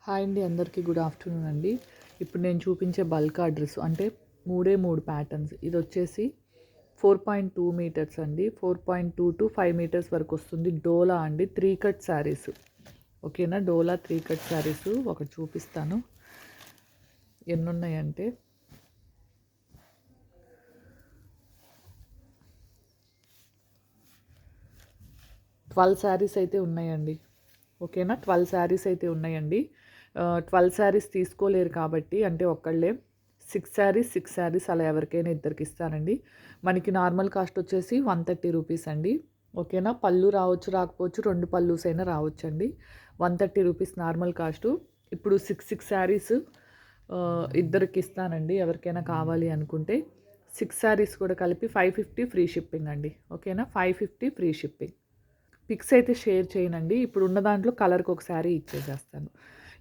Hi అండి, అందరికీ good afternoon అండి. ఇప్పుడు నేను చూపించే బల్క్ డ్రెస్ అంటే మూడు ప్యాటర్న్స్. ఇది వచ్చేసి 4.2 మీటర్స్ అండి. 4.2 టు 5 మీటర్స్ వరకు వస్తుంది. డోలా అండి, 3 కట్ శారీస్. ఓకేనా, డోలా 3 కట్ శారీస్ ఒకటి చూపిస్తాను. ఎన్ని ఉన్నాయంటే 12 శారీస్ అయితే ఉన్నాయండి. ఓకేనా, 12 శారీస్ అయితే ఉన్నాయండి. 12 శారీస్ తీసుకోలేరు కాబట్టి అంటే ఒక్కళ్ళే 6 శారీస్ అలా ఎవరికైనా ఇద్దరికి ఇస్తానండి. మనకి నార్మల్ కాస్ట్ వచ్చేసి 130 రూపీస్ అండి. ఓకేనా, పళ్ళు రావచ్చు, రాకపోవచ్చు, 2 పళ్ళుస్ అయినా రావచ్చండి. 130 రూపీస్ నార్మల్ కాస్టు. ఇప్పుడు 6 శారీస్ ఇద్దరికి ఇస్తానండి ఎవరికైనా కావాలి అనుకుంటే. 6 శారీస్ కూడా కలిపి 550 ఫ్రీ షిప్పింగ్ అండి. ఓకేనా, 550 ఫ్రీ షిప్పింగ్. పిక్స్ అయితే షేర్ చేయనండి. ఇప్పుడు ఉన్న దాంట్లో కలర్కి ఒక శారీ ఇచ్చేసేస్తాను.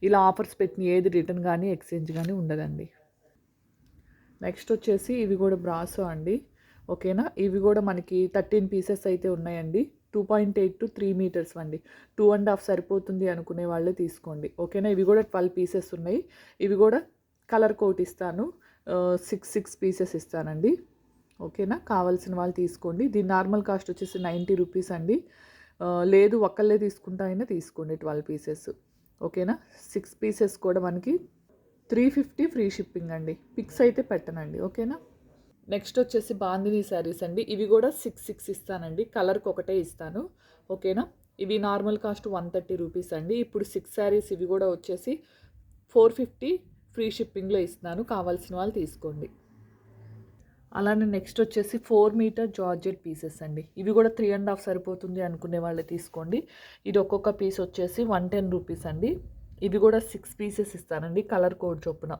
ఇలా ఆఫర్స్ పెట్టిన ఏది రిటర్న్ కానీ ఎక్స్చేంజ్ కానీ ఉండదండి. నెక్స్ట్ వచ్చేసి ఇవి కూడా బ్రాసో అండి. ఓకేనా, ఇవి కూడా మనకి 13 పీసెస్ అయితే ఉన్నాయండి. 2.8 టు 3 మీటర్స్ అండి. 2.5 సరిపోతుంది అనుకునే వాళ్ళే తీసుకోండి. ఓకేనా, ఇవి కూడా 12 పీసెస్ ఉన్నాయి. ఇవి కూడా కలర్ కోట్ ఇస్తాను. 6 పీసెస్ ఇస్తానండి. ఓకేనా, కావాల్సిన వాళ్ళు తీసుకోండి. దీని నార్మల్ కాస్ట్ వచ్చేసి 90 రూపీస్ అండి. లేదు ఒక్కళ్ళే తీసుకుంటా అయినా తీసుకోండి 12 పీసెస్. ఓకేనా, 6 పీసెస్ కూడా మనకి 350 ఫ్రీ షిప్పింగ్ అండి. పిక్స్ అయితే పెట్టనండి. ఓకేనా, నెక్స్ట్ వచ్చేసి బాందినీ శారీస్ అండి. ఇవి కూడా 6 ఇస్తానండి. కలర్కి ఒకటే ఇస్తాను. ఓకేనా, ఇవి నార్మల్ కాస్ట్ 130 రూపీస్ అండి. ఇప్పుడు 6 శారీస్ ఇవి కూడా వచ్చేసి 450 ఫ్రీ షిప్పింగ్లో ఇస్తున్నాను. కావాల్సిన వాళ్ళు తీసుకోండి. అలానే నెక్స్ట్ వచ్చేసి 4 మీటర్ జార్జెట్ పీసెస్ అండి. ఇవి కూడా 3.5 సరిపోతుంది అనుకునే వాళ్ళే తీసుకోండి. ఇది ఒక్కొక్క పీస్ వచ్చేసి 110 రూపీస్ అండి. ఇవి కూడా 6 పీసెస్ ఇస్తానండి కలర్ కోడ్ చొప్పున.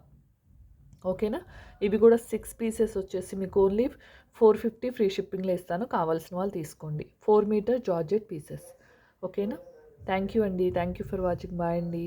ఓకేనా, ఇవి కూడా 6 పీసెస్ వచ్చేసి మీకు ఓన్లీ 450 ఫ్రీ షిప్పింగ్లో ఇస్తాను. కావాల్సిన వాళ్ళు తీసుకోండి. 4 మీటర్ జార్జెట్ పీసెస్. ఓకేనా, థ్యాంక్ యూ అండి. Thank you for watching. Bye అండి.